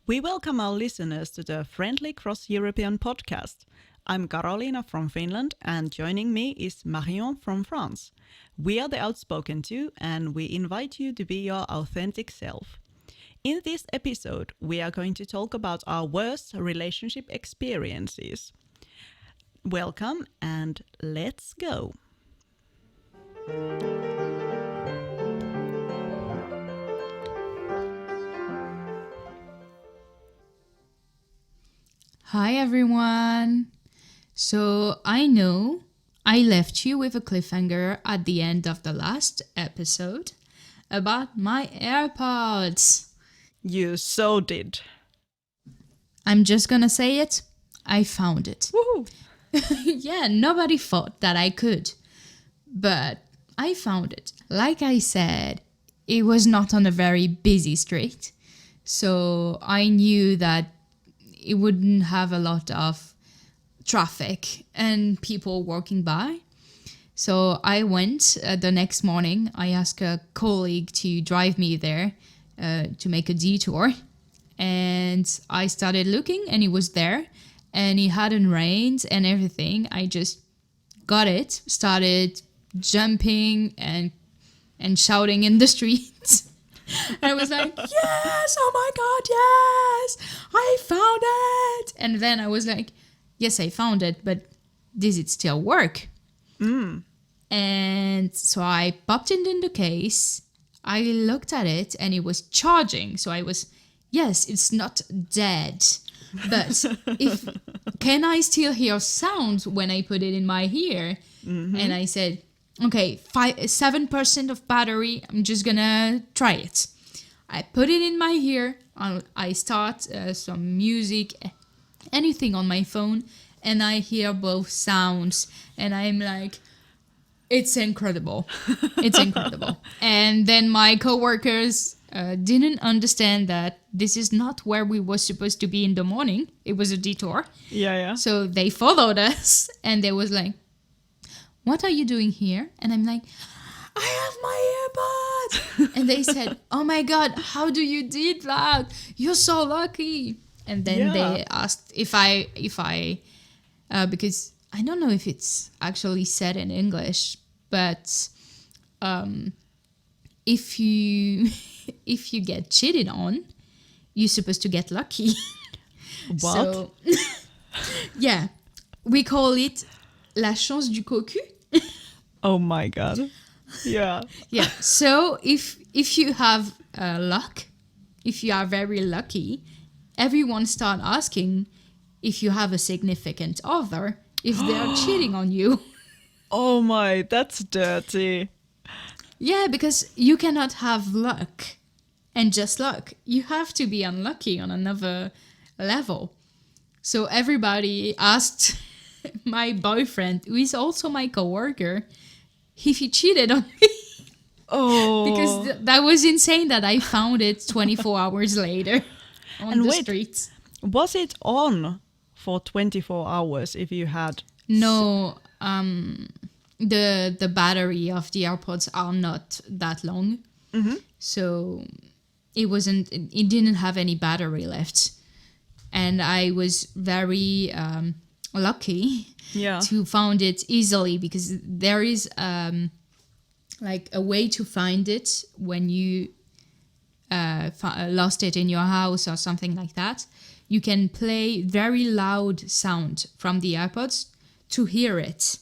We welcome our listeners to the Friendly Cross European podcast. I'm Karoliina from Finland, and joining me is Marion from France. We are the Outspoken Two, and we invite you to be your authentic self. In this episode, we are going to talk about our worst relationship experiences. Welcome, and let's go. Hi everyone! So I know I left you with a cliffhanger at the end of the last episode about my AirPods. You so did. I'm just gonna say it, I found it. Woohoo! Yeah, nobody thought that I could, but I found it. Like I said, it was not on a very busy street, so I knew that it wouldn't have a lot of traffic and people walking by. So I went the next morning. I asked a colleague to drive me there to make a detour. And I started looking and it was there. And it hadn't rained and everything. I just got it, started jumping and shouting in the streets. I was like, yes, oh my God, yes, I found it. And then I was like, yes, I found it, but does it still work? And so I popped it in the case. I looked at it and it was charging. So I was, yes, it's not dead. But can I still hear sounds when I put it in my ear? And I said, okay, 7% of battery. I'm just gonna try it. I put it in my ear. I start some music, anything on my phone, and I hear both sounds. And I'm like, it's incredible. It's incredible. And then my coworkers didn't understand that this is not where we were supposed to be in the morning. It was a detour. Yeah. So they followed us and they was like, what are you doing here? And I'm like, I have my AirPods. And they said, oh my God, how do you did that? You're so lucky. And then they asked if I, because I don't know if it's actually said in English, but if you get cheated on, you're supposed to get lucky. What? So, yeah, we call it la chance du cocu. Oh my God. Yeah. Yeah. So if you have luck, if you are very lucky, everyone start asking if you have a significant other, if they are cheating on you. Oh my, that's dirty. Yeah, because you cannot have luck and just luck. You have to be unlucky on another level. So everybody asked my boyfriend, who is also my coworker, if he cheated on me. Oh. Because that was insane that I found it 24 hours later on the streets. Was it on for 24 hours if you had... No, the battery of the AirPods are not that long. So it didn't have any battery left. And I was very lucky to find it easily, because there is like a way to find it when you lost it in your house or something like that. You can play very loud sound from the AirPods to hear it.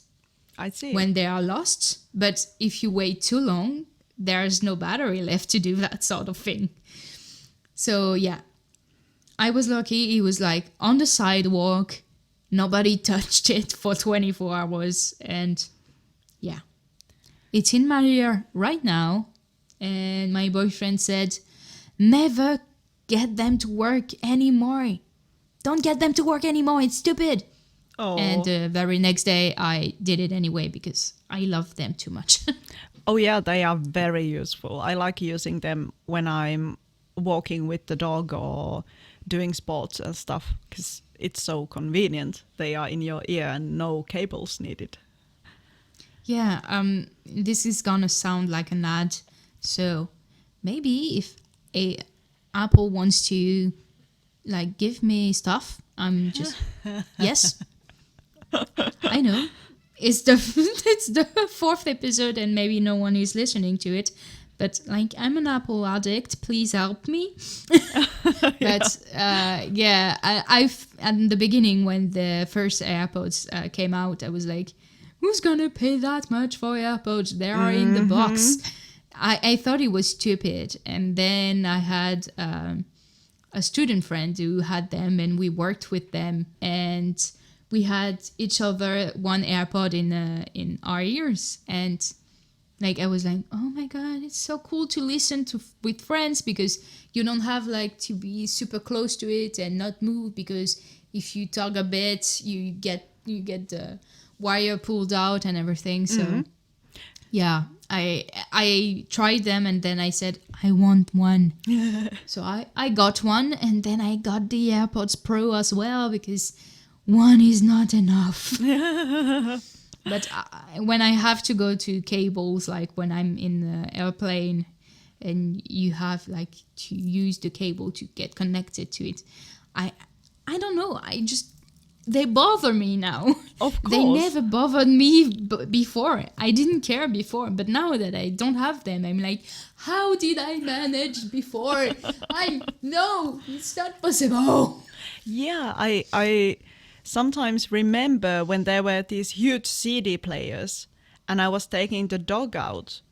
I see. When they are lost. But if you wait too long, there's no battery left to do that sort of thing. So yeah, I was lucky. It was like on the sidewalk. Nobody touched it for 24 hours. And yeah, it's in my ear right now. And my boyfriend said, never get them to work anymore. Don't get them to work anymore. It's stupid. Oh. And the very next day I did it anyway because I love them too much. Oh yeah, they are very useful. I like using them when I'm walking with the dog or doing sports and stuff, because it's so convenient. They are in your ear and no cables needed. Yeah, this is gonna sound like an ad. So maybe if Apple wants to like give me stuff. I'm just yes. I know. It's the it's the fourth episode and maybe no one is listening to it. But like I'm an Apple addict, please help me. But I've at the beginning when the first AirPods came out, I was like, who's gonna pay that much for AirPods? They are in the box. I thought it was stupid, and then I had a student friend who had them, and we worked with them, and we had each other one AirPod in our ears, and like I was like, oh my god, it's so cool to listen to with friends because you don't have like to be super close to it and not move, because if you talk a bit, you get the wire pulled out and everything. So yeah, I tried them and then I said I want one. So I got one, and then I got the AirPods Pro as well because one is not enough. But when I have to go to cables, like when I'm in the airplane and you have like to use the cable to get connected to it, I don't know. They bother me now. Of course. They never bothered me before. I didn't care before, but now that I don't have them, I'm like, how did I manage before? No, it's not possible. Yeah, I sometimes remember when there were these huge CD players and I was taking the dog out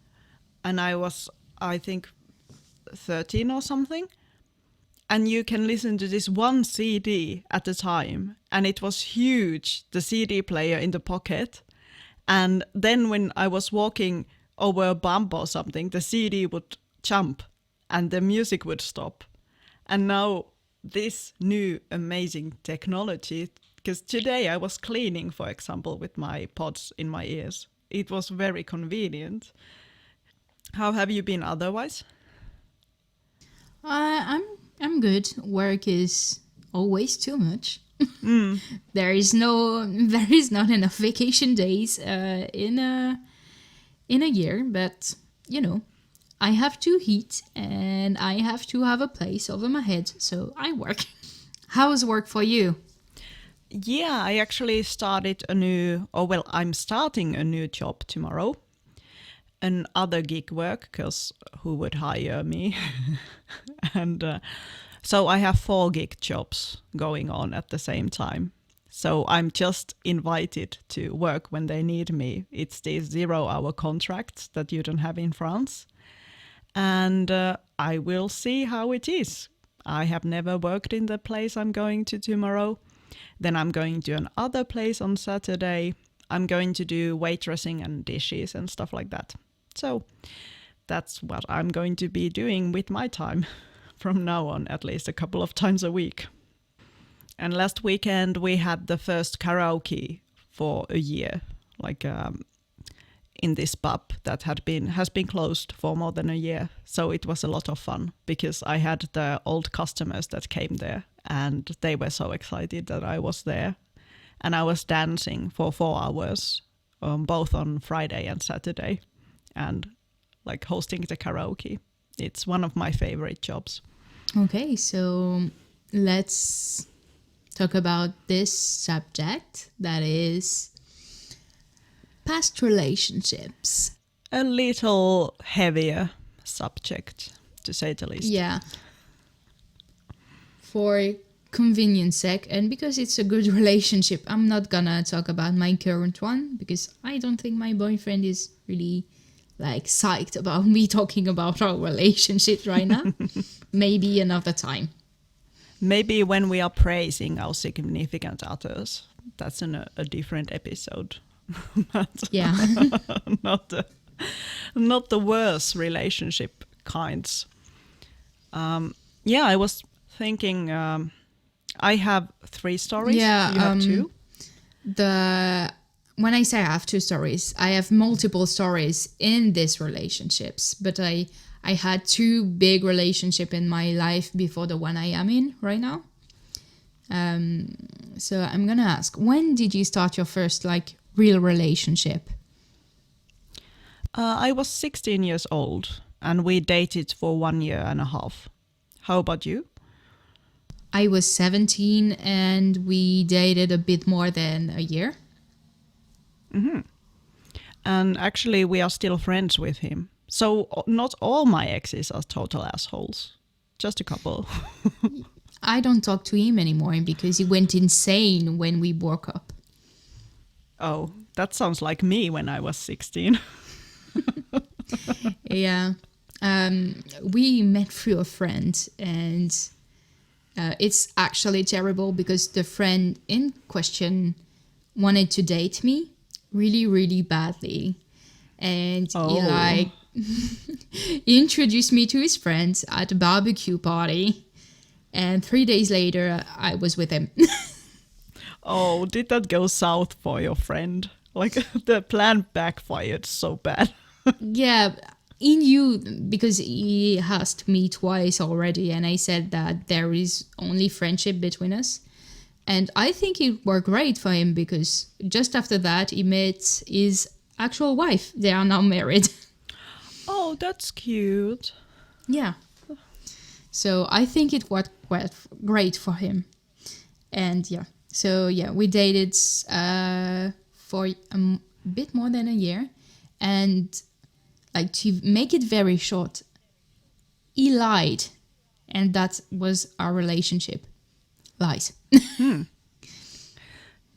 and I was, I think, 13 or something. And you can listen to this one CD at a time. And it was huge, the CD player in the pocket. And then when I was walking over a bump or something, the CD would jump and the music would stop. And now this new amazing technology, because today I was cleaning, for example, with my pods in my ears. It was very convenient. How have you been otherwise? I'm good. Work is always too much. There is not enough vacation days in a year, but you know, I have to eat and I have to have a place over my head, so I work. How's work for you? Yeah, I actually started I'm starting a new job tomorrow. Another gig work, because who would hire me? And so I have 4 gig jobs going on at the same time. So I'm just invited to work when they need me. It's these 0-hour contracts that you don't have in France. And I will see how it is. I have never worked in the place I'm going to tomorrow. Then I'm going to another place on Saturday. I'm going to do waitressing and dishes and stuff like that. So that's what I'm going to be doing with my time from now on, at least a couple of times a week. And last weekend we had the first karaoke for a year, like in this pub that has been closed for more than a year. So it was a lot of fun because I had the old customers that came there and they were so excited that I was there. And I was dancing for 4 hours, both on Friday and Saturday, and like hosting the karaoke. It's one of my favorite jobs. Okay, so let's talk about this subject, that is past relationships. A little heavier subject, to say the least. Yeah. For convenience sake, and because it's a good relationship, I'm not gonna talk about my current one because I don't think my boyfriend is really like psyched about me talking about our relationship right now. Maybe another time. Maybe when we are praising our significant others, that's a different episode. But yeah. not the worst relationship kinds. I was thinking I have 3 stories. Yeah, you have 2. When I say I have 2 stories, I have multiple stories in these relationships, but I had 2 big relationships in my life before the one I am in right now. So I'm gonna ask, when did you start your first like real relationship? I was 16 years old and we dated for 1.5 years. How about you? I was 17 and we dated a bit more than a year. And actually, we are still friends with him. So not all my exes are total assholes. Just a couple. I don't talk to him anymore because he went insane when we broke up. Oh, that sounds like me when I was 16. Yeah. We met through a friend, and it's actually terrible because the friend in question wanted to date me really, really badly. And he introduced me to his friends at a barbecue party. And 3 days later, I was with him. Oh, did that go south for your friend? Like the plan backfired so bad. Yeah, he knew because he asked me twice already, and I said that there is only friendship between us. And I think it worked great for him because just after that, he met his actual wife. They are now married. Oh, that's cute. Yeah. So I think it worked great for him. And yeah. So yeah, we dated for a bit more than a year. And like to make it very short, he lied. And that was our relationship. Lies.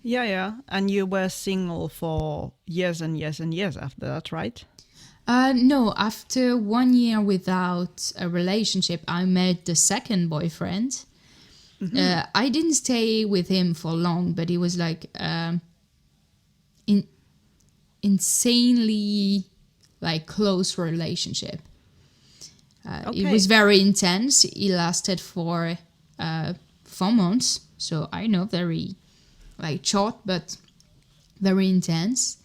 Yeah. And you were single for years and years and years after that, right? No, after 1 year without a relationship, I met the second boyfriend. I didn't stay with him for long, but it was like insanely like close relationship. It was very intense. It lasted for 4 months, so I know very like short but very intense.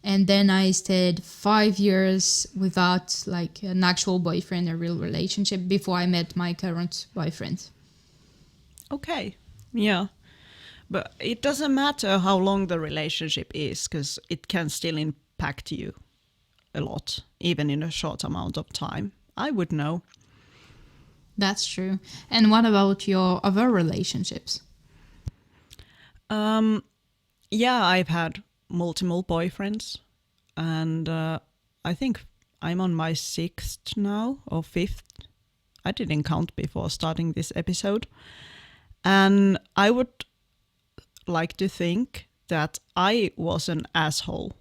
And then I stayed 5 years without like an actual boyfriend, a real relationship, before I met my current boyfriend. Okay. Yeah. But it doesn't matter how long the relationship is, because it can still impact you a lot, even in a short amount of time. I would know. That's true. And what about your other relationships? Yeah, I've had multiple boyfriends, and I think I'm on my 6th now, or 5th. I didn't count before starting this episode. And I would like to think that I was an asshole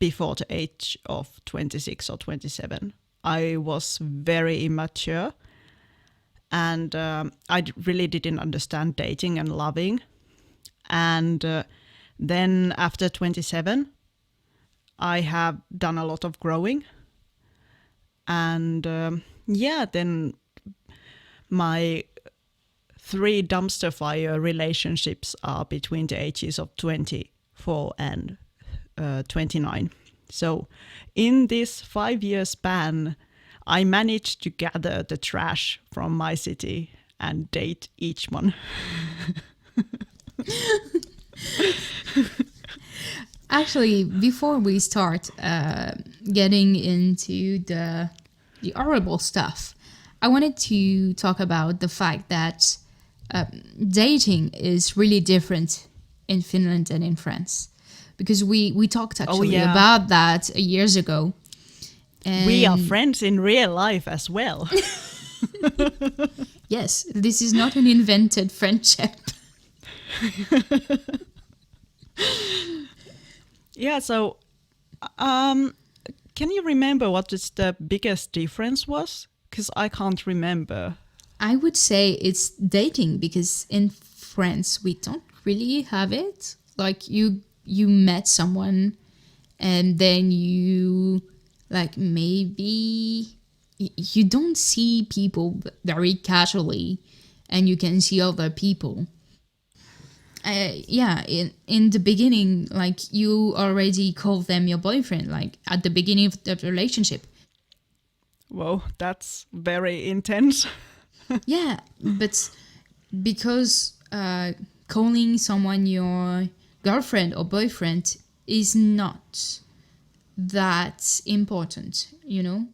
before the age of 26 or 27. I was very immature, and really didn't understand dating and loving. And then after 27, I have done a lot of growing. And then my 3 dumpster fire relationships are between the ages of 24 and 29. So in this 5-year span, I managed to gather the trash from my city and date each one. Actually, before we start getting into the horrible stuff, I wanted to talk about the fact that dating is really different in Finland and in France. Because we talked actually about that years ago. And we are friends in real life as well. Yes, this is not an invented friendship. Yeah, so can you remember what the biggest difference was? Because I can't remember. I would say it's dating, because in France we don't really have it. Like you met someone and then you like maybe you don't see people very casually, and you can see other people. In the beginning, like you already call them your boyfriend, like at the beginning of the relationship. Whoa, that's very intense. Yeah, but because calling someone your girlfriend or boyfriend is not that important, you know?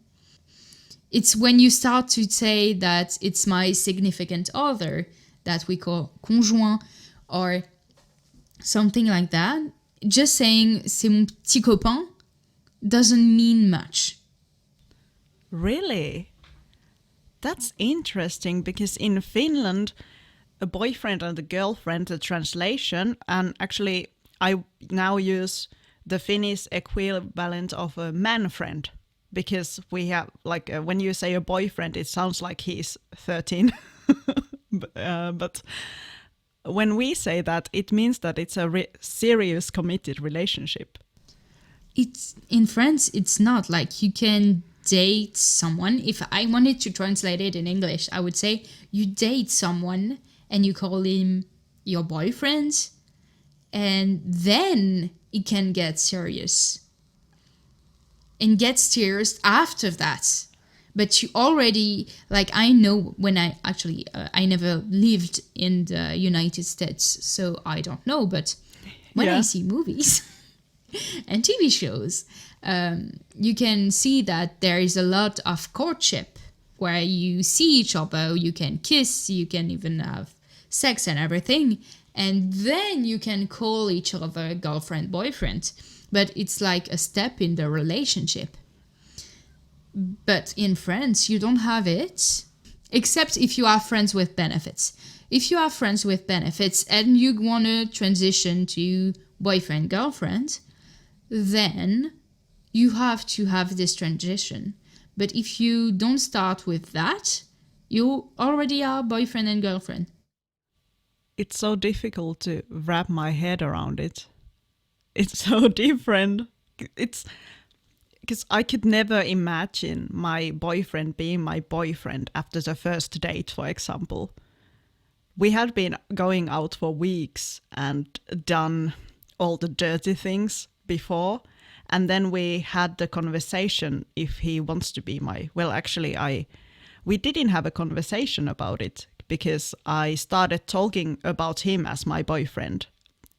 It's when you start to say that it's my significant other that we call conjoint or something like that. Just saying c'est mon petit copain doesn't mean much. Really? That's interesting, because in Finland, a boyfriend and a girlfriend, the translation, and actually I now use the Finnish equivalent of a man friend, because we have, like, when you say a boyfriend, it sounds like he's 13. But when we say that, it means that it's a serious, committed relationship. It's in France, it's not like you can date someone. If I wanted to translate it in English, I would say you date someone and you call him your boyfriend, and then it can get serious. And get serious after that. But you already, like, I know when I never lived in the United States, so I don't know, but when I see movies and TV shows, you can see that there is a lot of courtship where you see each other, you can kiss, you can even have sex and everything, and then you can call each other girlfriend, boyfriend. But it's like a step in the relationship. But in France, you don't have it, except if you are friends with benefits. If you are friends with benefits and you want to transition to boyfriend, girlfriend, then you have to have this transition. But if you don't start with that, you already are boyfriend and girlfriend. It's so difficult to wrap my head around it. It's so different. It's because I could never imagine my boyfriend being my boyfriend after the first date, for example. We had been going out for weeks and done all the dirty things before. And then we had the conversation if he wants to be my... Well, actually, we didn't have a conversation about it because I started talking about him as my boyfriend.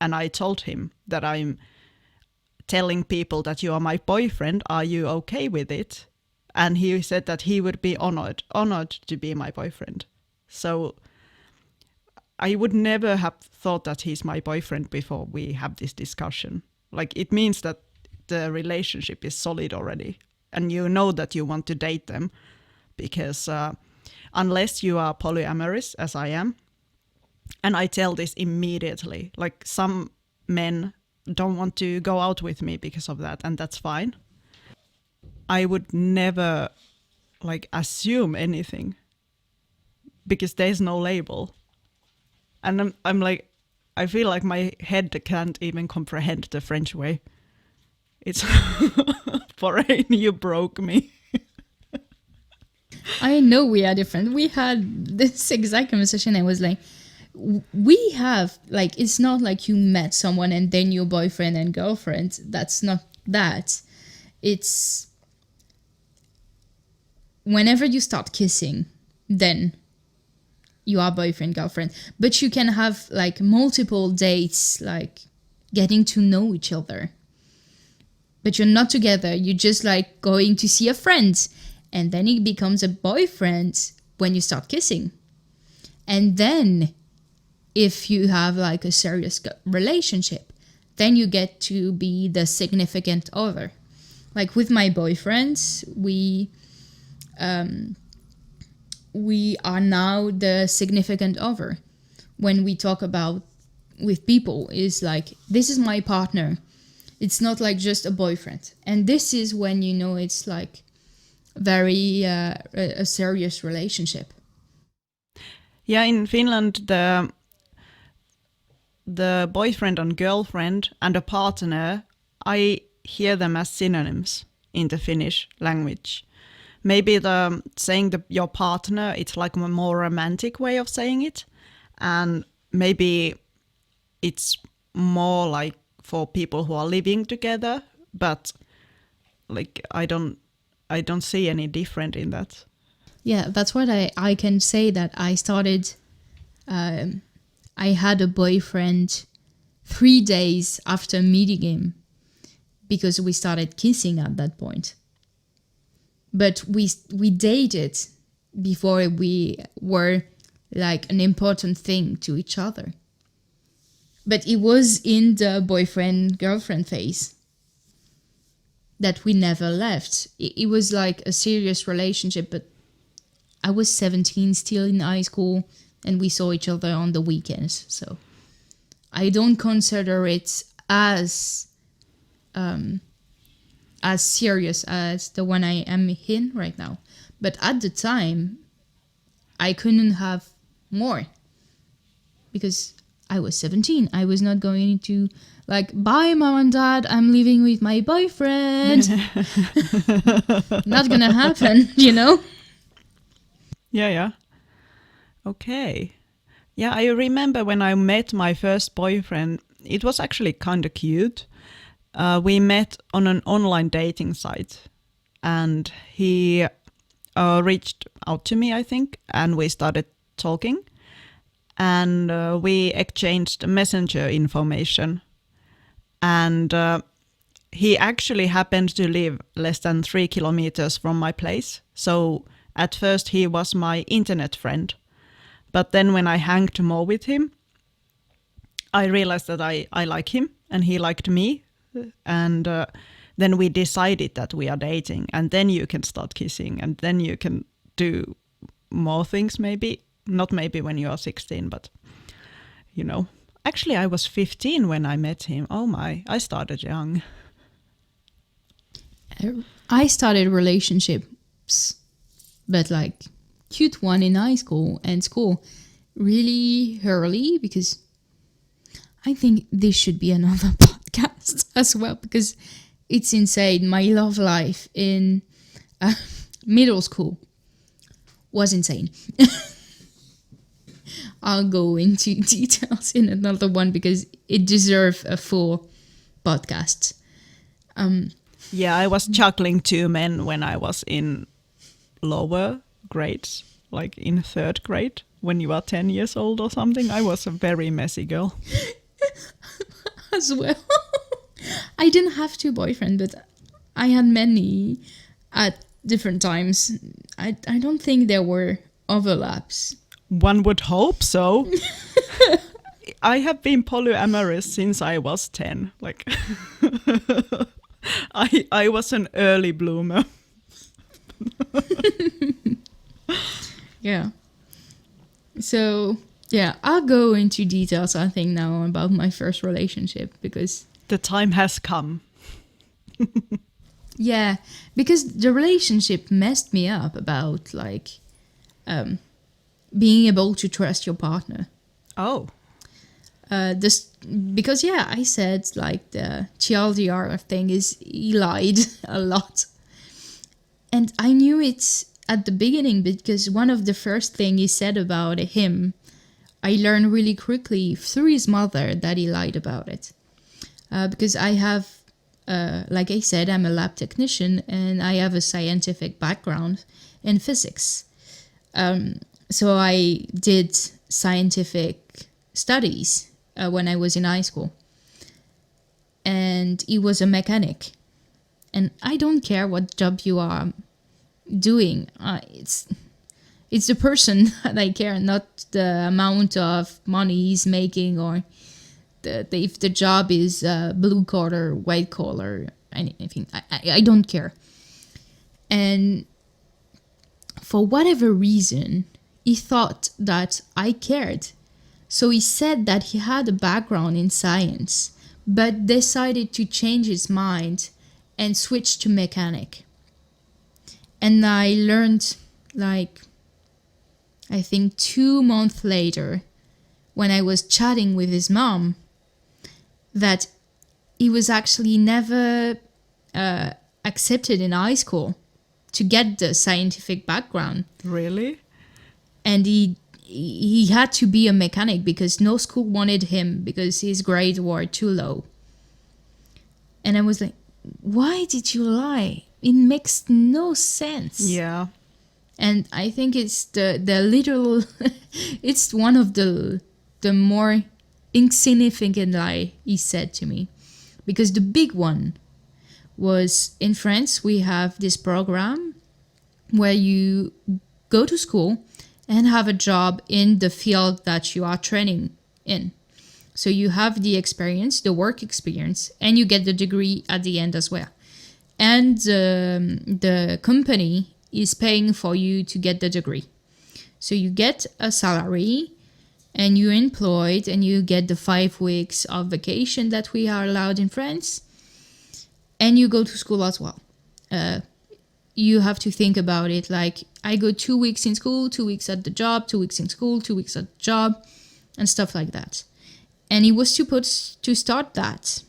And I told him that I'm telling people that you are my boyfriend. Are you okay with it? And he said that he would be honored to be my boyfriend. So I would never have thought that he's my boyfriend before we have this discussion. Like, it means that the relationship is solid already. And you know that you want to date them because unless you are polyamorous, as I am, and I tell this immediately, like some men don't want to go out with me because of that, and that's fine. I would never like assume anything because there's no label. And I'm like, I feel like my head can't even comprehend the French way. It's foreign, you broke me. I know we are different. We had this exact conversation. I was like, we have, like, it's not like you met someone and then your boyfriend and girlfriend. That's not that. It's whenever you start kissing, then you are boyfriend, girlfriend. But you can have like multiple dates, like getting to know each other. But you're not together. You're just like going to see a friend. And then it becomes a boyfriend when you start kissing. And then if you have like a serious relationship, then you get to be the significant other. Like with my boyfriends, we are now the significant other. When we talk about with people, is like, this is my partner. It's not like just a boyfriend. And this is when you know it's like very a serious relationship. Yeah, in Finland, the boyfriend and girlfriend and a partner, I hear them as synonyms in the Finnish language. Maybe saying your partner, it's like a more romantic way of saying it. And maybe it's more like for people who are living together, but like I don't see any different in that. Yeah, that's what I can say that I started. I had a boyfriend 3 days after meeting him because we started kissing at that point. But we dated before we were like an important thing to each other. But it was in the boyfriend-girlfriend phase that we never left. It was like a serious relationship, but I was 17, still in high school, and we saw each other on the weekends. So I don't consider it as serious as the one I am in right now. But at the time, I couldn't have more because I was 17. I was not going to like, bye, mom and dad, I'm living with my boyfriend. Not gonna happen, you know? Yeah. Okay. Yeah, I remember when I met my first boyfriend, it was actually kind of cute. We met on an online dating site, and he reached out to me, I think, and we started talking. And we exchanged messenger information. And he actually happened to live less than 3 kilometers from my place. So at first he was my internet friend. But then when I hanged more with him, I realized that I like him and he liked me. And then we decided that we are dating. And then you can start kissing. And then you can do more things maybe. Not maybe when you are 16, but, you know. Actually, I was 15 when I met him. Oh my, I started young. I started relationships, but like cute one in high school and school really early, because I think this should be another podcast as well, because it's insane. My love life in middle school was insane. I'll go into details in another one because it deserves a full podcast. Yeah, I was juggling 2 men when I was in lower grades, like in 3rd grade, when you are 10 years old or something. I was a very messy girl. As well. I didn't have 2 boyfriends, but I had many at different times. I don't think there were overlaps. One would hope so. I have been polyamorous since I was 10. Like, I was an early bloomer. Yeah. So, yeah, I'll go into details, I think, now about my first relationship, because the time has come. Yeah, because the relationship messed me up about, like, being able to trust your partner. Oh. Because, yeah, I said, like, the TLDR thing is he lied a lot. And I knew it at the beginning because one of the first things he said about him, I learned really quickly through his mother that he lied about it. Because I have, like I said, I'm a lab technician and I have a scientific background in physics. So I did scientific studies when I was in high school. And he was a mechanic. And I don't care what job you are doing. It's the person that I care, not the amount of money he's making or if the job is blue collar, white collar, anything. I don't care. And for whatever reason, he thought that I cared. So he said that he had a background in science, but decided to change his mind and switch to mechanic. And I learned, like, I think 2 months later, when I was chatting with his mom, that he was actually never accepted in high school to get the scientific background. Really? And he had to be a mechanic because no school wanted him because his grades were too low. And I was like, why did you lie? It makes no sense. Yeah. And I think it's the little, it's one of the more insignificant lie he said to me. Because the big one was, in France, we have this program where you go to school and have a job in the field that you are training in. So you have the experience, the work experience, and you get the degree at the end as well. And the company is paying for you to get the degree. So you get a salary and you're employed and you get the 5 weeks of vacation that we are allowed in France. And you go to school as well. You have to think about it like I go 2 weeks in school, 2 weeks at the job, 2 weeks in school, 2 weeks at the job, and stuff like that. And he was supposed to start that.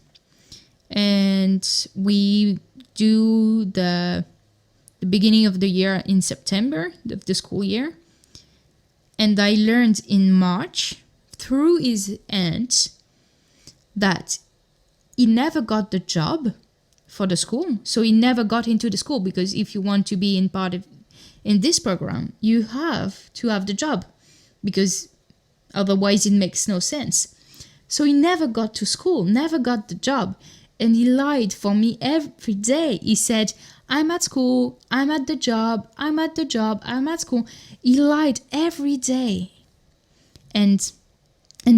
And we do the beginning of the year in September, of the school year. And I learned in March, through his aunt, that he never got the job for the school. So he never got into the school, because if you want to be in this program, you have to have the job, because otherwise it makes no sense. So he never got to school, never got the job. And he lied for me every day. He said, I'm at school, I'm at the job, I'm at the job, I'm at school. He lied every day. And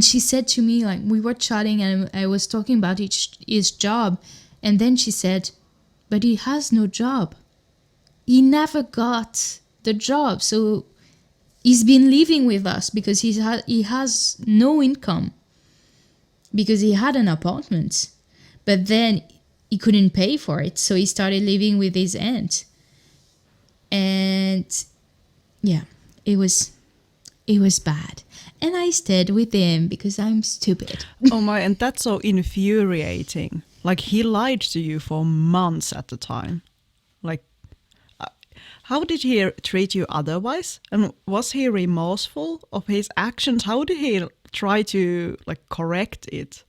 she said to me, like, we were chatting and I was talking about his job. And then she said, but he has no job. He never got the job. So he's been living with us because he has no income. Because he had an apartment. But then he couldn't pay for it. So he started living with his aunt. And yeah, it was bad. And I stayed with him because I'm stupid. Oh my, and that's so infuriating. Like, he lied to you for months at the time. Like, how did he treat you otherwise? And was he remorseful of his actions? How did he try to, like, correct it?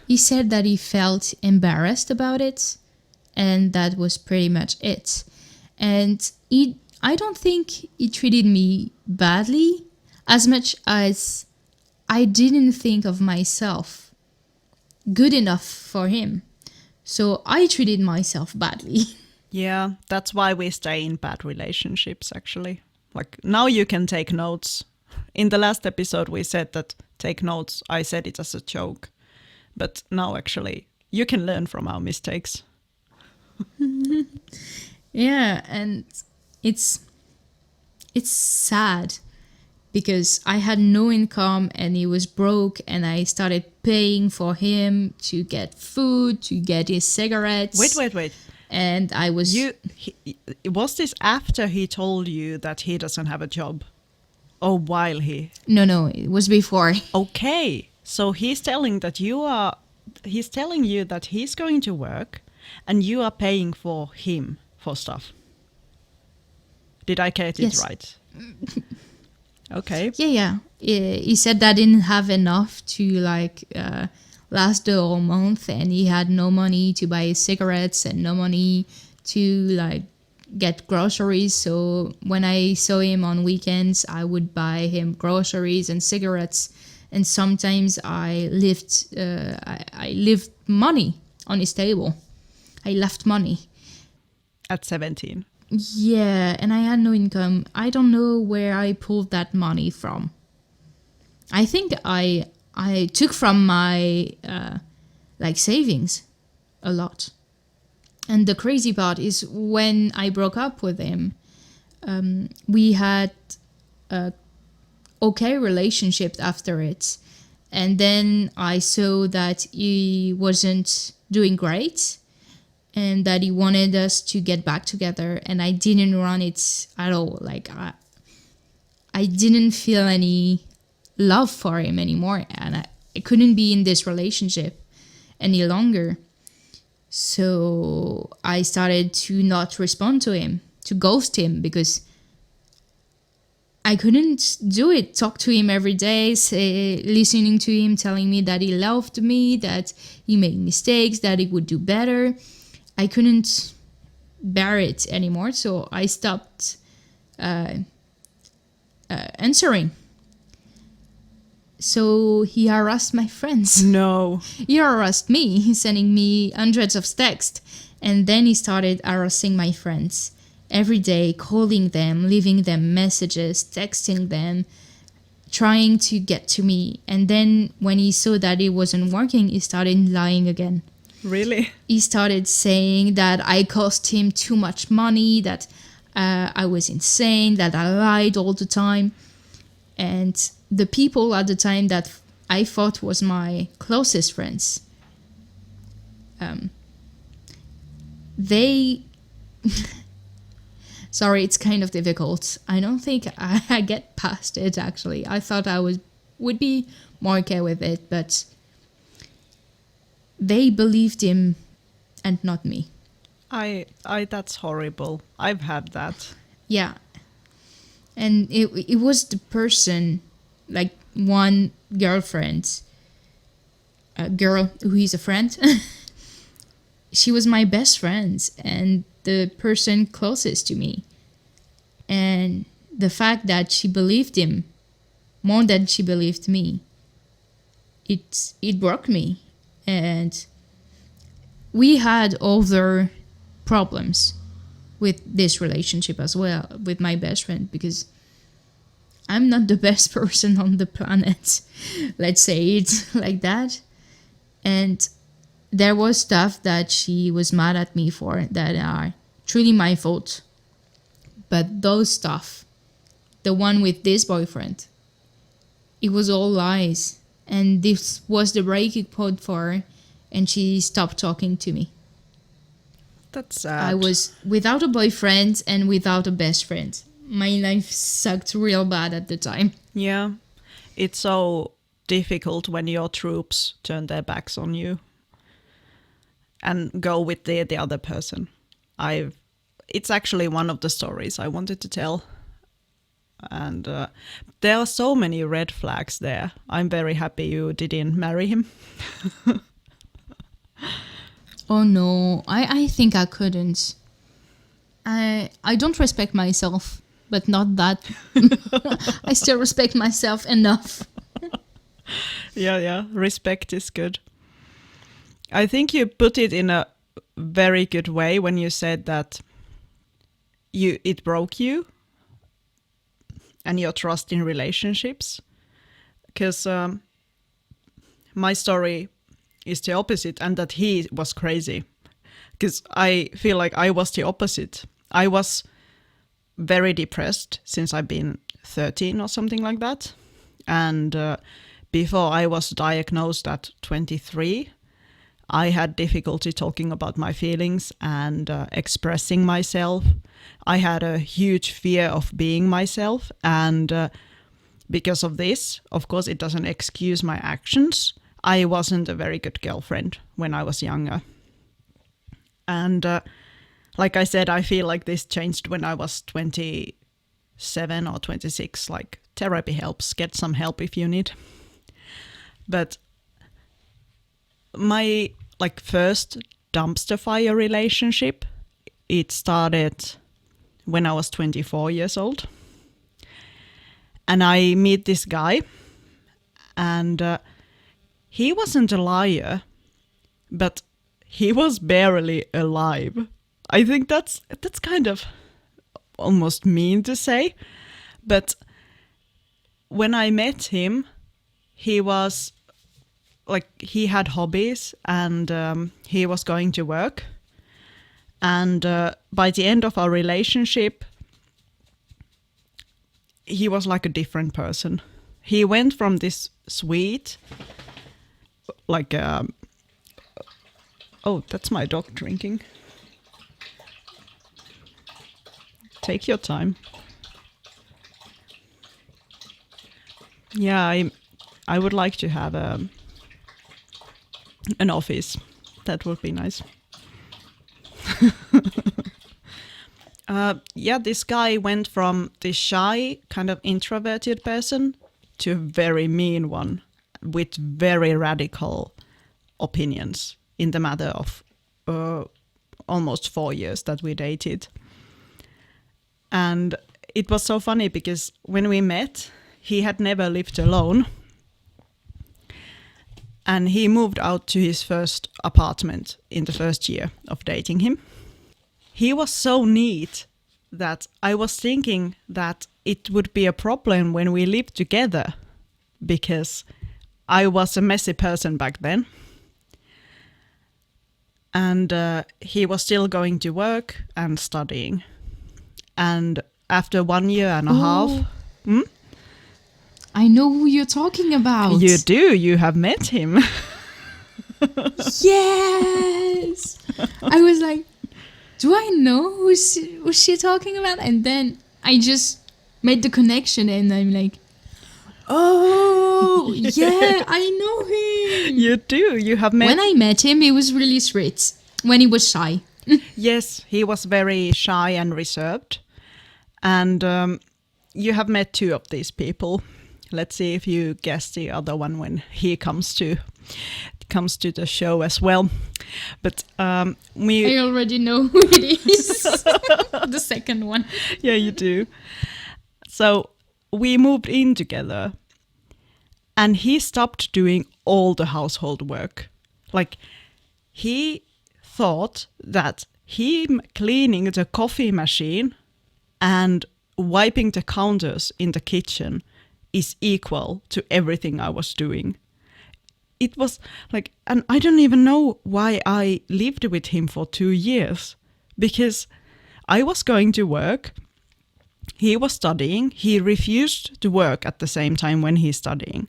He said that he felt embarrassed about it, and that was pretty much it. And I don't think he treated me badly, as much as I didn't think of myself good enough for him. So I treated myself badly. Yeah, that's why we stay in bad relationships, actually. Like, now you can take notes. In the last episode, we said that take notes. I said it as a joke. But now, actually, you can learn from our mistakes. Yeah, and it's sad because I had no income and he was broke, and I started paying for him to get food, to get his cigarettes. Wait. And I was... Was this after he told you that he doesn't have a job? Or while he... No, it was before. Okay. So he's telling that he's telling you that he's going to work and you are paying for him for stuff. Did I get it right? Okay. Yeah. He said that I didn't have enough to last the whole month, and he had no money to buy cigarettes and no money to get groceries. So when I saw him on weekends, I would buy him groceries and cigarettes. And sometimes I left money on his table. I left money. At 17? Yeah, and I had no income. I don't know where I pulled that money from. I think I took from my savings a lot. And the crazy part is when I broke up with him, we had a okay relationship after it, and then I saw that he wasn't doing great and that he wanted us to get back together, and I didn't run it at all. Like I didn't feel any love for him anymore, and I couldn't be in this relationship any longer. So I started to not respond to him, to ghost him, because I couldn't do it. Talk to him every day, listening to him, telling me that he loved me, that he made mistakes, that he would do better. I couldn't bear it anymore, so I stopped answering. So he harassed my friends. No. He harassed me, sending me hundreds of texts. And then he started harassing my friends. every day, calling them, leaving them messages, texting them, trying to get to me. And then when he saw that it wasn't working, he started lying again. Really? He started saying that I cost him too much money, that I was insane, that I lied all the time. And the people at the time that I thought was my closest friends, they... Sorry, it's kind of difficult. I don't think I get past it, actually. I thought I would be more okay with it, but they believed him and not me. That's horrible. I've had that. Yeah. And it was the person, like one girlfriend, a girl who is a friend. She was my best friend and the person closest to me. And the fact that she believed him more than she believed me, it broke me. And we had other problems with this relationship as well, with my best friend, because I'm not the best person on the planet. Let's say it like that. And there was stuff that she was mad at me for that are truly my fault. But those stuff, the one with this boyfriend, it was all lies. And this was the breaking point for her, and she stopped talking to me. That's sad. I was without a boyfriend and without a best friend. My life sucked real bad at the time. Yeah. It's so difficult when your troops turn their backs on you and go with the other person. It's actually one of the stories I wanted to tell. And there are so many red flags there. I'm very happy you didn't marry him. Oh no, I think I couldn't. I don't respect myself, but not that. I still respect myself enough. Yeah, respect is good. I think you put it in a very good way when you said that it broke you and your trust in relationships. Because my story is the opposite, and that he was crazy. Because I feel like I was the opposite. I was very depressed since I've been 13 or something like that. And before I was diagnosed at 23, I had difficulty talking about my feelings and expressing myself. I had a huge fear of being myself, and because of this, of course, it doesn't excuse my actions. I wasn't a very good girlfriend when I was younger. And like I said, I feel like this changed when I was 27 or 26. Like, therapy helps. Get some help if you need. But my first dumpster fire relationship, it started when I was 24 years old. And I meet this guy, and he wasn't a liar, but he was barely alive. I think that's kind of almost mean to say, but when I met him, he was he had hobbies, and he was going to work. And by the end of our relationship, he was like a different person. He went from this sweet, oh, that's my dog drinking. Take your time. Yeah, I would like to have an office. That would be nice. This guy went from this shy, kind of introverted person to a very mean one with very radical opinions in the matter of almost 4 years that we dated. And it was so funny because when we met, he had never lived alone. And he moved out to his first apartment in the first year of dating him. He was so neat that I was thinking that it would be a problem when we lived together because I was a messy person back then. And he was still going to work and studying. And after 1 year and a half... I know who you're talking about. You do, you have met him. Yes! I was like, do I know who's she talking about? And then I just made the connection and I'm like, oh, yeah, I know him. You do, you have met... When I met him, he was really sweet. When he was shy. Yes, he was very shy and reserved. And you have met two of these people. Let's see if you guess the other one when he comes to the show as well. But I already know who it is. The second one. Yeah, you do. So we moved in together and he stopped doing all the household work. Like, he thought that him cleaning the coffee machine and wiping the counters in the kitchen is equal to everything I was doing. It was like, and I don't even know why I lived with him for 2 years, because I was going to work, he was studying, he refused to work at the same time when he's studying.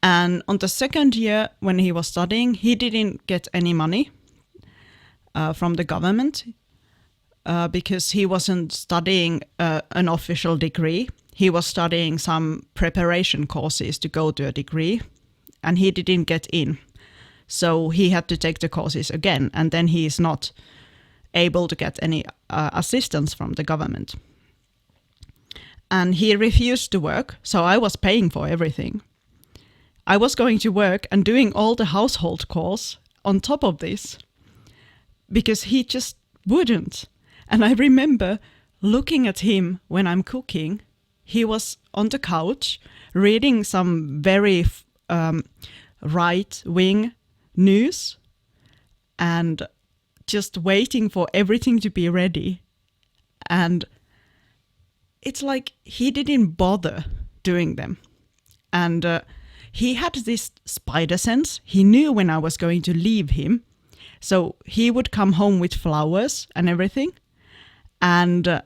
And on the second year when he was studying, he didn't get any money from the government because he wasn't studying an official degree. He was studying some preparation courses to go to a degree, and he didn't get in. So he had to take the courses again, and then he is not able to get any assistance from the government. And he refused to work, so I was paying for everything. I was going to work and doing all the household chores on top of this, because he just wouldn't. And I remember looking at him when I'm cooking. He was on the couch reading some very right-wing news and just waiting for everything to be ready. And it's like he didn't bother doing them. And he had this spider sense. He knew when I was going to leave him. So he would come home with flowers and everything and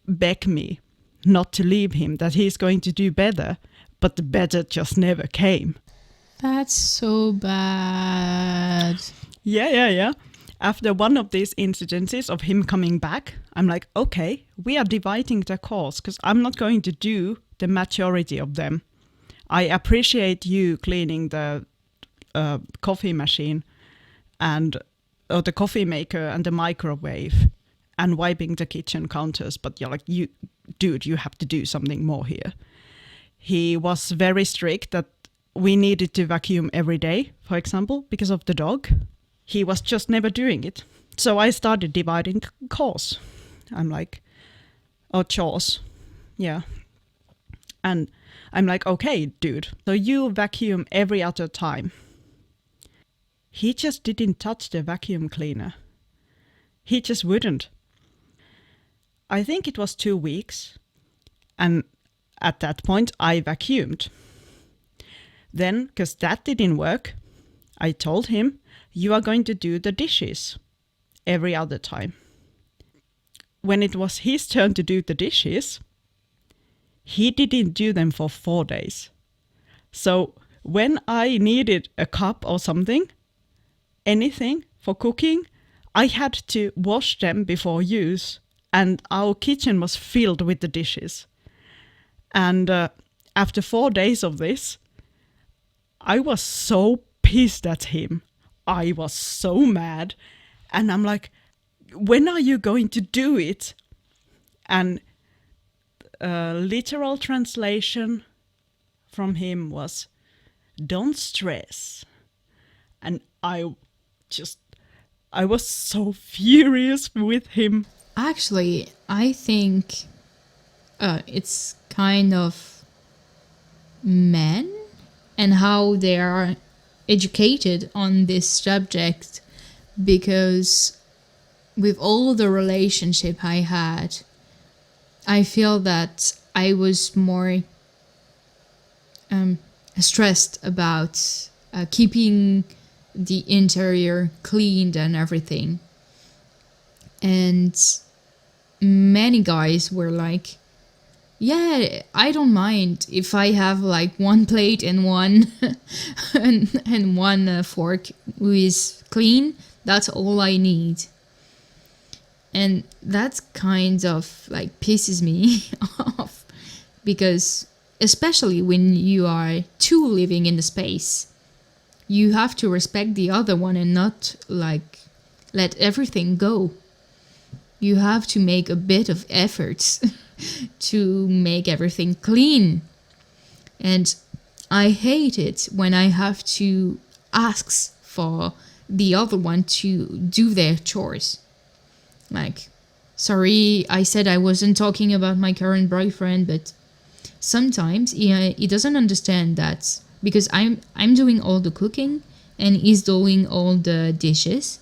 beg me not to leave him, that he's going to do better. But the better just never came. That's so bad. Yeah. After one of these incidences of him coming back, I'm like, okay, we are dividing the chores because I'm not going to do the majority of them. I appreciate you cleaning the coffee machine and the coffee maker and the microwave and wiping the kitchen counters, but you're like, dude, you have to do something more here. He was very strict that we needed to vacuum every day, for example, because of the dog. He was just never doing it. So I started dividing chores. I'm like, chores. Yeah. And I'm like, okay, dude, so you vacuum every other time. He just didn't touch the vacuum cleaner. He just wouldn't. I think it was 2 weeks. And at that point, I vacuumed. Then, because that didn't work, I told him, you are going to do the dishes every other time. When it was his turn to do the dishes, he didn't do them for 4 days. So when I needed a cup or something, anything for cooking, I had to wash them before use. And our kitchen was filled with the dishes. And after 4 days of this, I was so pissed at him. I was so mad. And I'm like, when are you going to do it? And literal translation from him was, don't stress. And I was so furious with him. Actually, I think it's kind of men and how they are educated on this subject, because with all the relationship I had, I feel that I was more stressed about keeping the interior cleaned and everything. And many guys were like, yeah, I don't mind if I have like one plate and one and one fork who is clean. That's all I need. And that kind of like pisses me off, because especially when you are two living in the space, you have to respect the other one and not like let everything go. You have to make a bit of effort to make everything clean. And I hate it when I have to ask for the other one to do their chores. Like, sorry, I said I wasn't talking about my current boyfriend, but sometimes he doesn't understand that because I'm doing all the cooking and he's doing all the dishes,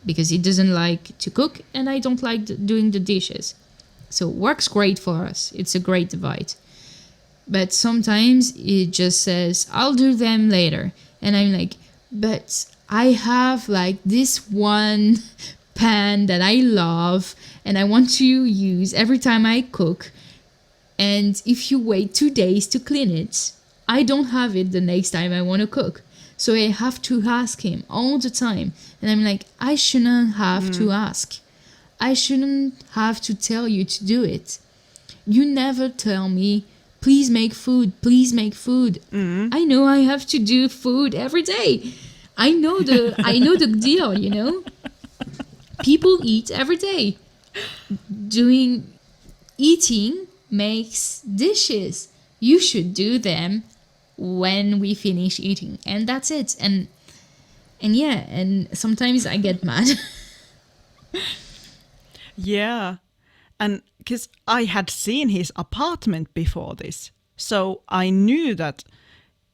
because he doesn't like to cook and I don't like doing the dishes. So it works great for us. It's a great divide. But sometimes it just says, I'll do them later. And I'm like, but I have like this one pan that I love and I want to use every time I cook. And if you wait 2 days to clean it, I don't have it the next time I want to cook. So I have to ask him all the time. And I'm like, I shouldn't have to ask. I shouldn't have to tell you to do it. You never tell me, please make food, please make food. I know I have to do food every day. I know the deal, you know? People eat every day. Eating makes dishes. You should do them when we finish eating, and that's it. And yeah, and sometimes I get mad. Yeah, and because I had seen his apartment before this, so I knew that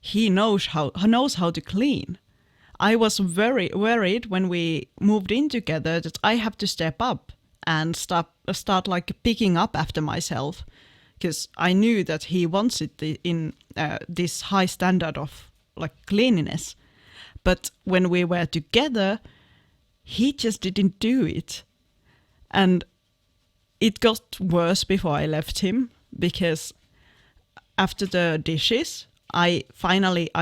he knows how to clean. I was very worried when we moved in together that I have to step up and start like picking up after myself, because I knew that he wants it in this high standard of like cleanliness. But when we were together, he just didn't do it. And it got worse before I left him, because after the dishes, I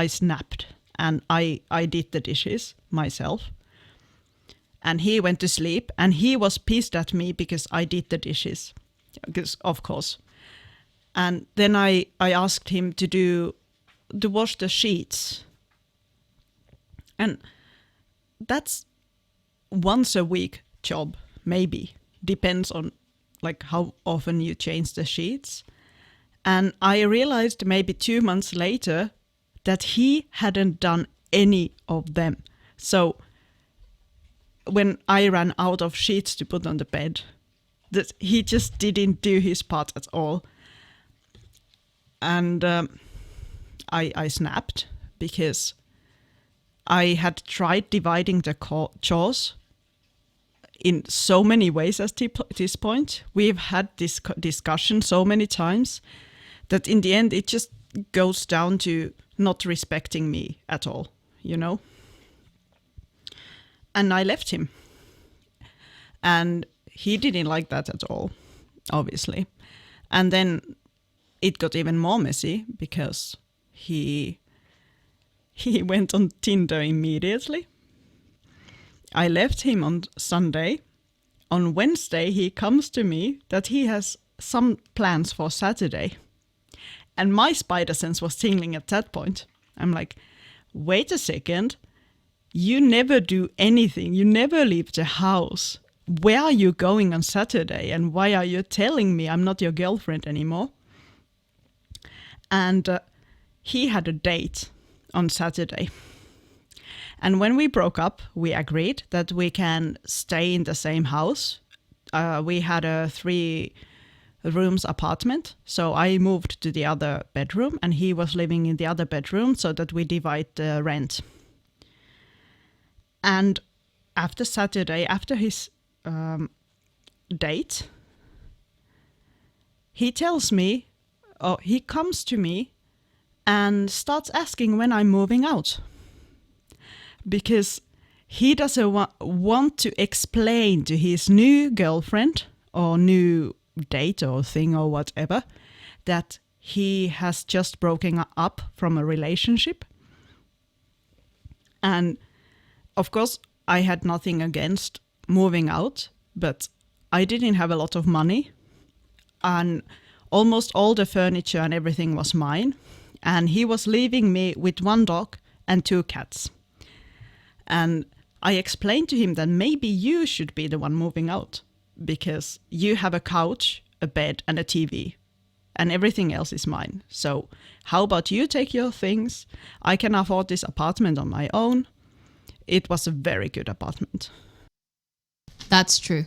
snapped and I did the dishes myself. And he went to sleep and he was pissed at me because I did the dishes, because of course. And then I asked him to wash the sheets. And that's once a week job, maybe. Depends on like how often you change the sheets. And I realized maybe 2 months later that he hadn't done any of them. So when I ran out of sheets to put on the bed, that he just didn't do his part at all. And I snapped, because I had tried dividing the chores in so many ways at this point. We've had this discussion so many times that in the end it just goes down to not respecting me at all, you know? And I left him. And he didn't like that at all, obviously. And then it got even more messy, because he went on Tinder immediately. I left him on Sunday. On Wednesday, he comes to me that he has some plans for Saturday. And my spider sense was tingling at that point. I'm like, wait a second. You never do anything. You never leave the house. Where are you going on Saturday? And why are you telling me I'm not your girlfriend anymore? And he had a date on Saturday. And when we broke up, we agreed that we can stay in the same house. We had a 3-rooms apartment, so I moved to the other bedroom and he was living in the other bedroom, so that we divide the rent. And after Saturday, after his date, he tells me, or he comes to me and starts asking when I'm moving out. Because he doesn't want to explain to his new girlfriend or new date or thing or whatever that he has just broken up from a relationship. And of course, I had nothing against moving out, but I didn't have a lot of money. And almost all the furniture and everything was mine. And he was leaving me with 1 dog and 2 cats. And I explained to him that maybe you should be the one moving out, because you have a couch, a bed, and a TV, and everything else is mine. So how about you take your things? I can afford this apartment on my own. It was a very good apartment. That's true.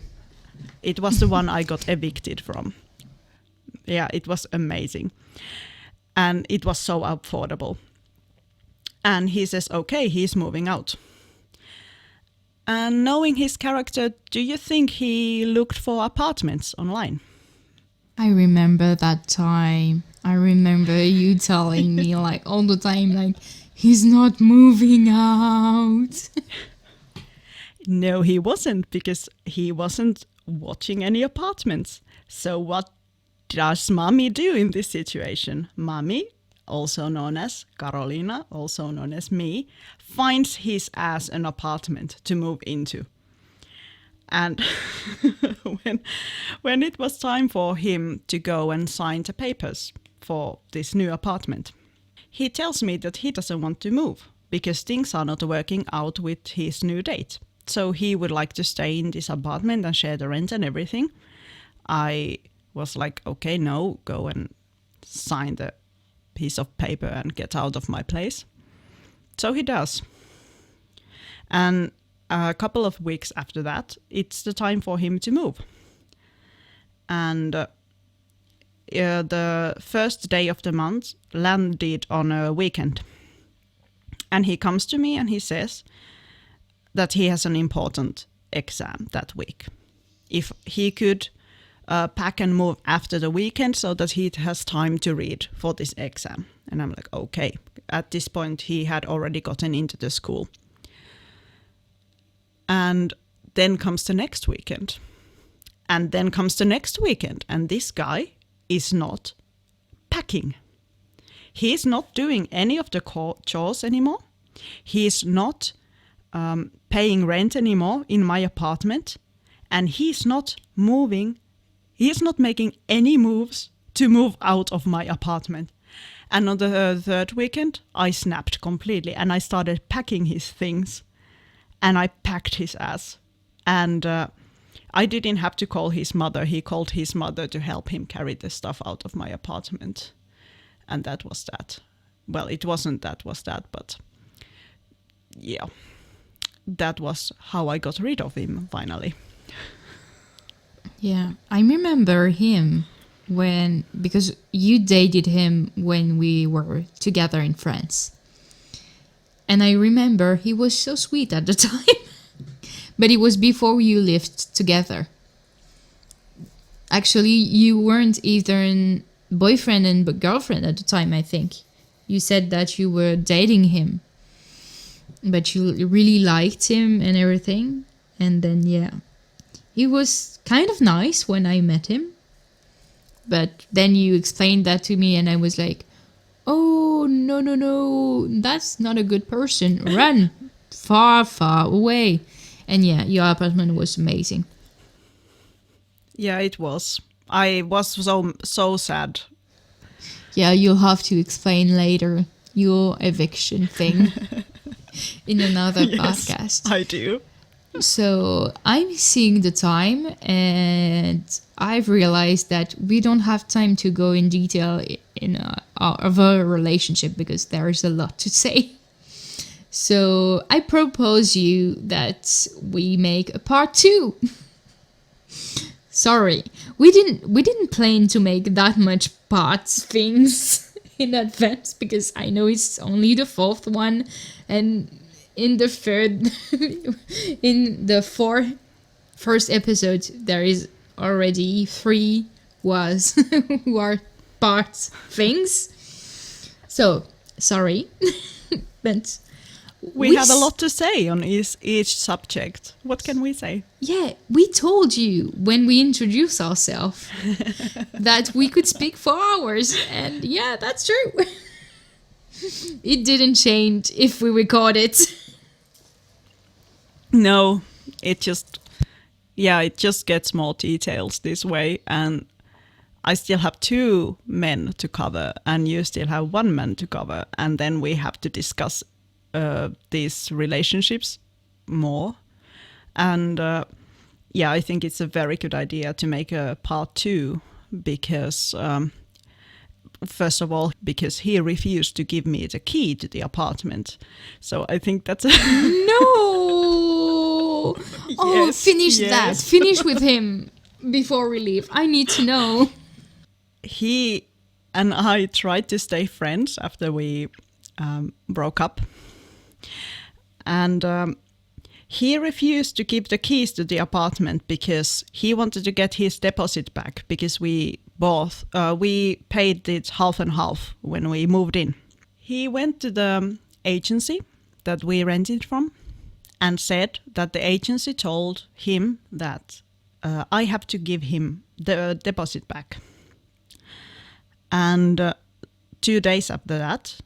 It was the one I got evicted from. Yeah, it was amazing. And it was so affordable. And he says, okay, he's moving out. And knowing his character, do you think he looked for apartments online? I remember that time. I remember you telling me like all the time, like, he's not moving out. No, he wasn't, because he wasn't watching any apartments. So what does mommy do in this situation? Mommy, also known as Karoliina, also known as me, finds his ass an apartment to move into. And when it was time for him to go and sign the papers for this new apartment, he tells me that he doesn't want to move because things are not working out with his new date. So he would like to stay in this apartment and share the rent and everything. I was like, okay, no, go and sign the piece of paper and get out of my place. So he does. And a couple of weeks after that, it's the time for him to move. And the first day of the month landed on a weekend. And he comes to me and he says that he has an important exam that week. If he could pack and move after the weekend so that he has time to read for this exam. And I'm like, okay. At this point, he had already gotten into the school. And then comes the next weekend. And then comes the next weekend. And this guy is not packing. He's not doing any of the chores anymore. He's not paying rent anymore in my apartment. And he's not moving. He's not making any moves to move out of my apartment. And on the third weekend, I snapped completely and I started packing his things. And I packed his ass. And I didn't have to call his mother. He called his mother to help him carry the stuff out of my apartment. And that was that. Well, it wasn't that was that, but yeah. That was how I got rid of him, finally. Yeah, I remember him because you dated him when we were together in France. And I remember he was so sweet at the time. But it was before you lived together. Actually, you weren't even boyfriend and girlfriend at the time, I think. You said that you were dating him. But you really liked him and everything. And then, yeah. He was kind of nice when I met him. But then you explained that to me and I was like, oh, no, that's not a good person. Run far away. And yeah, your apartment was amazing. Yeah, it was. I was so sad. Yeah, you'll have to explain later your eviction thing in another podcast. I do. So I'm seeing the time and I've realized that we don't have time to go in detail in our relationship because there is a lot to say. So I propose you that we make a part 2. Sorry, we didn't plan to make that much parts things in advance because I know it's only the 4th one, and in the 4th first episode, there is already 3 was war parts things. So sorry, but We have a lot to say on each subject. What can we say? Yeah, we told you when we introduced ourselves that we could speak for hours, and yeah, that's true. It didn't change if we record it. No, it just gets more details this way, and I still have 2 men to cover, and you still have 1 man to cover, and then we have to discuss these relationships more. And I think it's a very good idea to make a part 2 because, first of all, because he refused to give me the key to the apartment. So I think that's No! Oh, Yes, finish yes. that. Finish with him before we leave. I need to know. He and I tried to stay friends after we broke up. And he refused to give the keys to the apartment because he wanted to get his deposit back because we paid it half and half when we moved in. He went to the agency that we rented from and said that the agency told him that I have to give him the deposit back. And 2 days after that,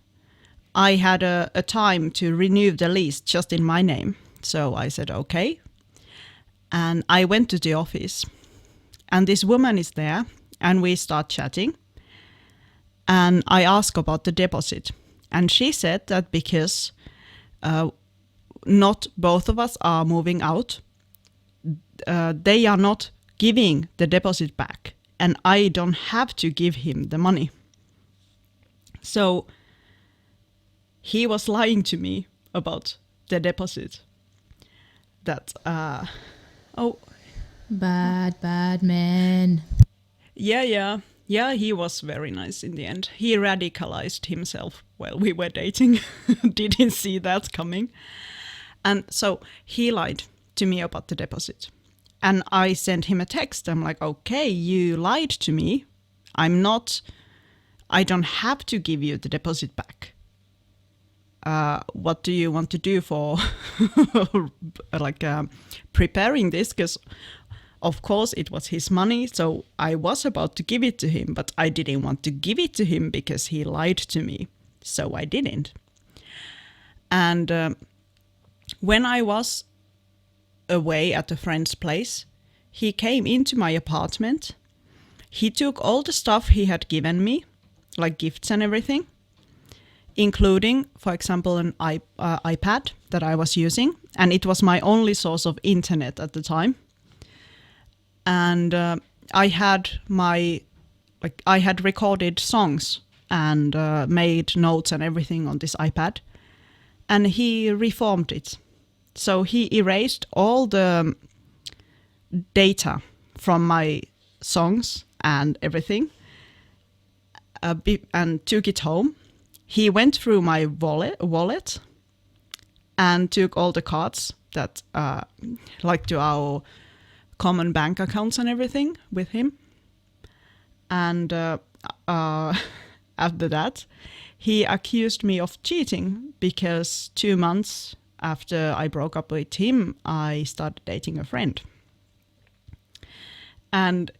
I had a time to renew the lease just in my name. So I said, okay. And I went to the office. And this woman is there. And we start chatting. And I asked about the deposit. And she said that because not both of us are moving out, they are not giving the deposit back. And I don't have to give him the money. So he was lying to me about the deposit. That, Bad man. Yeah, he was very nice in the end. He radicalized himself while we were dating. Didn't see that coming. And so he lied to me about the deposit. And I sent him a text. I'm like, okay, you lied to me. I don't have to give you the deposit back. What do you want to do for preparing this? Because of course it was his money, so I was about to give it to him, but I didn't want to give it to him because he lied to me, so I didn't. And when I was away at a friend's place, he came into my apartment. He took all the stuff he had given me, like gifts and everything, including, for example, an iPad that I was using, and it was my only source of internet at the time. And I had recorded songs and made notes and everything on this iPad, and he reformed it. So he erased all the data from my songs and everything, and took it home. He went through my wallet and took all the cards that, to our common bank accounts and everything with him. And after that, he accused me of cheating because 2 months after I broke up with him, I started dating a friend. And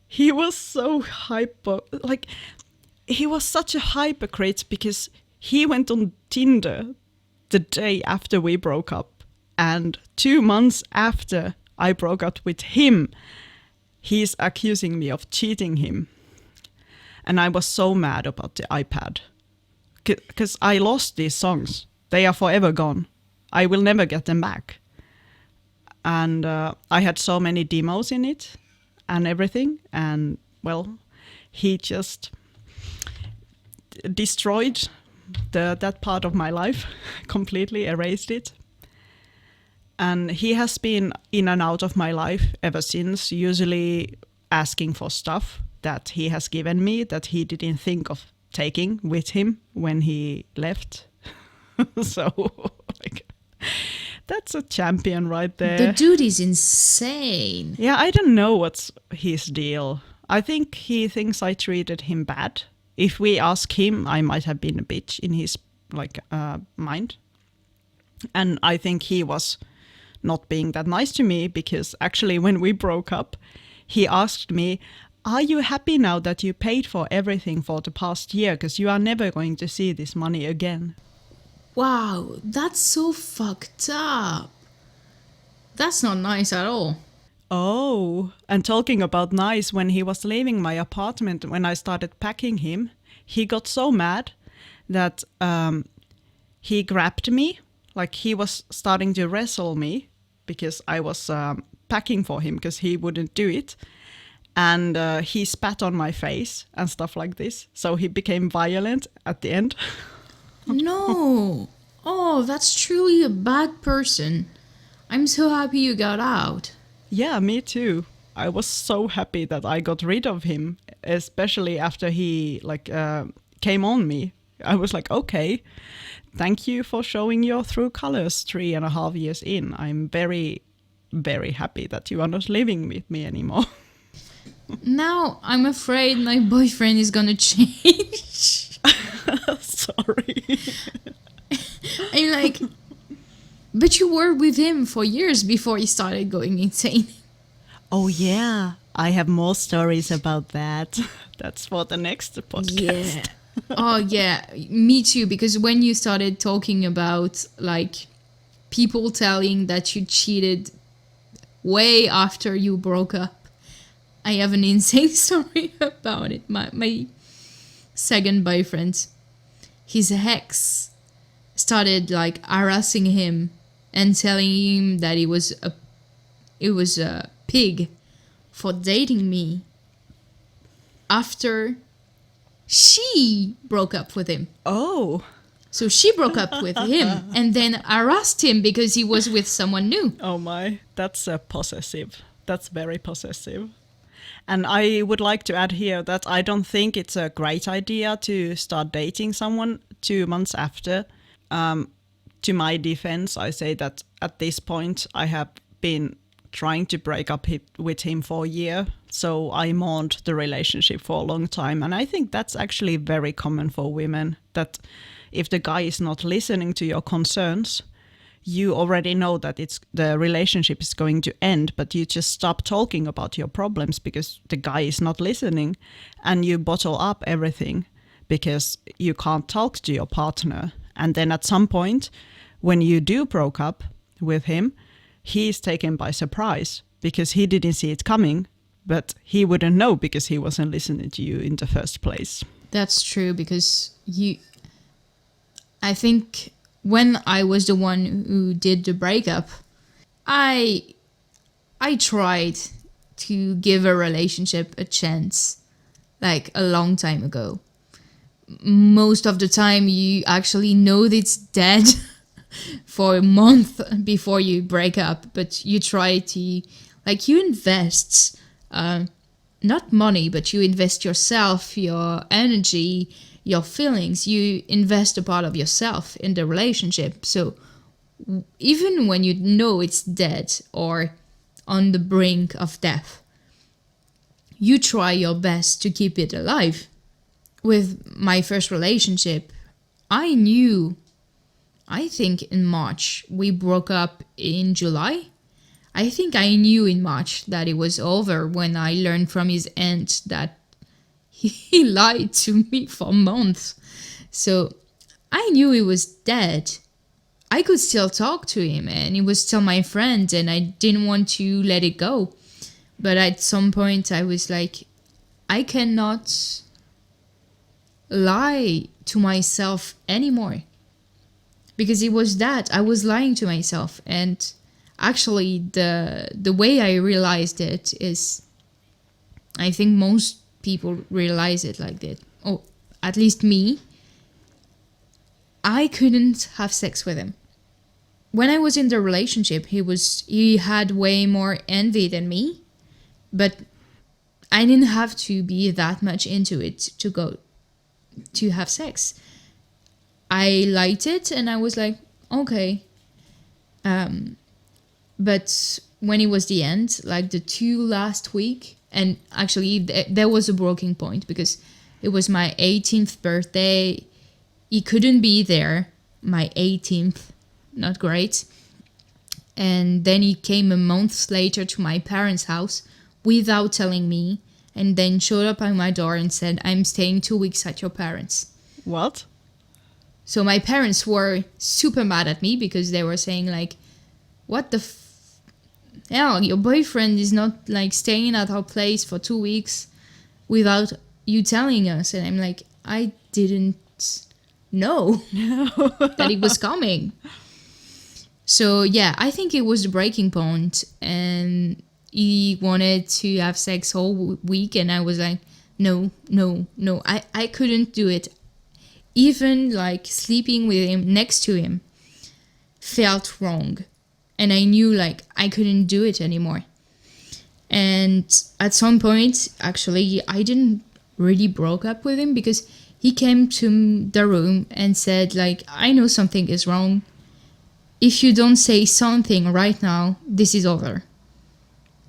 he was so he was such a hypocrite because he went on Tinder the day after we broke up. And 2 months after I broke up with him, he's accusing me of cheating him. And I was so mad about the iPad. Because I lost these songs. They are forever gone. I will never get them back. And I had so many demos in it and everything. And, well, he just destroyed that part of my life, completely erased it. And he has been in and out of my life ever since, usually asking for stuff that he has given me that he didn't think of taking with him when he left. So That's a champion right The there. dude is insane. Yeah, I don't know what's his deal. I think he thinks I treated him bad. If we ask him, I might have been a bitch in his mind. And I think he was not being that nice to me because actually when we broke up, he asked me, "Are you happy now that you paid for everything for the past year? Because you are never going to see this money again." Wow, that's so fucked up. That's not nice at all. Oh, and talking about nice, when he was leaving my apartment, when I started packing him, he got so mad that he grabbed me, like he was starting to wrestle me because I was packing for him because he wouldn't do it. And he spat on my face and stuff like this. So he became violent at the end. No. Oh, that's truly a bad person. I'm so happy you got out. Yeah, me too. I was so happy that I got rid of him, especially after he came on me. I was like, okay, thank you for showing your true colors 3.5 years in. I'm very, very happy that you are not living with me anymore. Now I'm afraid my boyfriend is gonna change. Sorry. I'm like, but you were with him for years before he started going insane. Oh, yeah. I have more stories about that. That's for the next podcast. Yeah. Oh, yeah. Me too. Because when you started talking about like people telling that you cheated way after you broke up, I have an insane story about it. My second boyfriend, his ex started like harassing him and telling him that it was a pig for dating me after she broke up with him. Oh. So she broke up with him and then harassed him because he was with someone new. Oh my, that's possessive. That's very possessive. And I would like to add here that I don't think it's a great idea to start dating someone 2 months after. To my defense, I say that at this point I have been trying to break up with him for a year. So I mourned the relationship for a long time. And I think that's actually very common for women, that if the guy is not listening to your concerns, you already know that the relationship is going to end, but you just stop talking about your problems because the guy is not listening, and you bottle up everything because you can't talk to your partner. And then at some point, when you do broke up with him, he is taken by surprise because he didn't see it coming, but he wouldn't know because he wasn't listening to you in the first place. That's true because I think when I was the one who did the breakup, I tried to give a relationship a chance like a long time ago. Most of the time you actually know that it's dead for a month before you break up, but you try to, like, you invest not money, but you invest yourself, your energy, your feelings. You invest a part of yourself in the relationship. So even when you know it's dead or on the brink of death, you try your best to keep it alive. With my first relationship, I think in March. We broke up in July. I think I knew in March that it was over when I learned from his aunt that he lied to me for months. So I knew he was dead. I could still talk to him and he was still my friend and I didn't want to let it go. But at some point I was like, I cannot lie to myself anymore. Because it was that. I was lying to myself. And actually the way I realized it is, I think most people realize it like that. Oh, at least me. I couldn't have sex with him. When I was in the relationship, he had way more envy than me. But I didn't have to be that much into it to go to have sex. I liked it and I was like, okay. But when it was the end, like the 2 last week, and actually there was a breaking point because it was my 18th birthday. He couldn't be there, my 18th, not great. And then he came a month later to my parents' house without telling me, and then showed up at my door and said, I'm staying 2 weeks at your parents'. What? So my parents were super mad at me because they were saying like, what the hell, your boyfriend is not like staying at our place for 2 weeks without you telling us. And I'm like, I didn't know that it was coming. So yeah, I think it was the breaking point, and he wanted to have sex all week, and I was like, no, I couldn't do it. Even like sleeping with him, next to him, felt wrong, and I knew like I couldn't do it anymore. And at some point, actually, I didn't really broke up with him because he came to the room and said like, I know something is wrong. If you don't say something right now, this is over.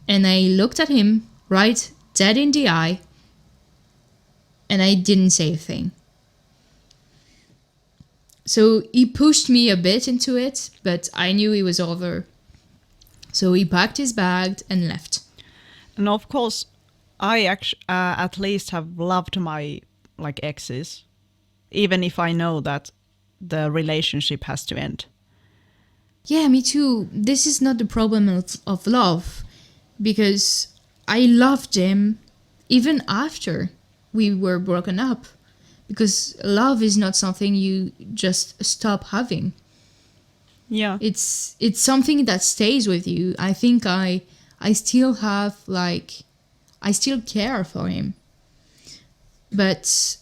And I looked at him right dead in the eye, and I didn't say a thing. So he pushed me a bit into it, but I knew it was over. So he packed his bag and left. And of course, I at least have loved my like exes, even if I know that the relationship has to end. Yeah, me too. This is not the problem of love, because I loved him even after we were broken up, because love is not something you just stop having. Yeah. It's something that stays with you. I think I still have like, I still care for him, but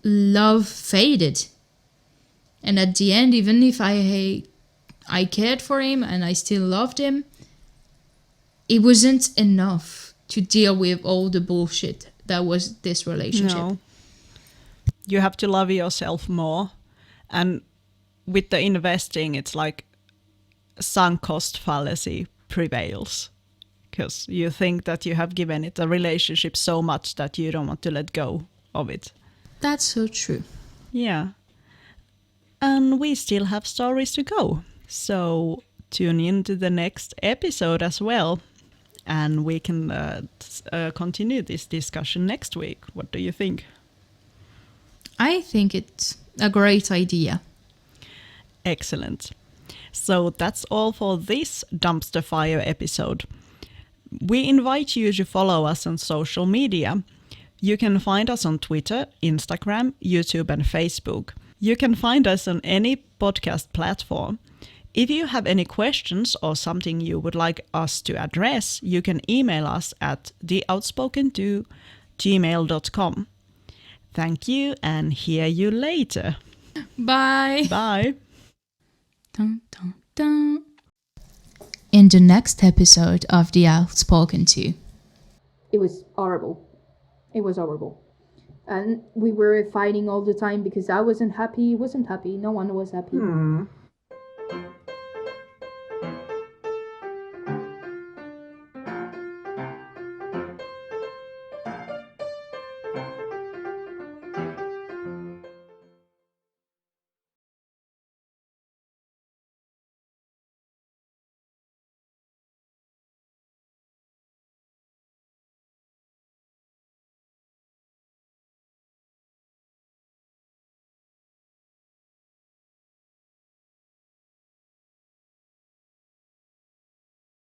love faded. And at the end, even if I cared for him and I still loved him, it wasn't enough to deal with all the bullshit that was this relationship. No. You have to love yourself more. And with the investing, it's like sunk cost fallacy prevails. Because you think that you have given it a relationship so much that you don't want to let go of it. That's so true. Yeah. And we still have stories to go. So tune in to the next episode as well. And we can continue this discussion next week. What do you think? I think it's a great idea. Excellent. So that's all for this Dumpster Fire episode. We invite you to follow us on social media. You can find us on Twitter, Instagram, YouTube and Facebook. You can find us on any podcast platform. If you have any questions or something you would like us to address, you can email us at theoutspoken2@gmail.com. Thank you and hear you later. Bye. Bye. Dun, dun, dun. In the next episode of The Outspoken Two. It was horrible. It was horrible. And we were fighting all the time because I wasn't happy, he wasn't happy, no one was happy.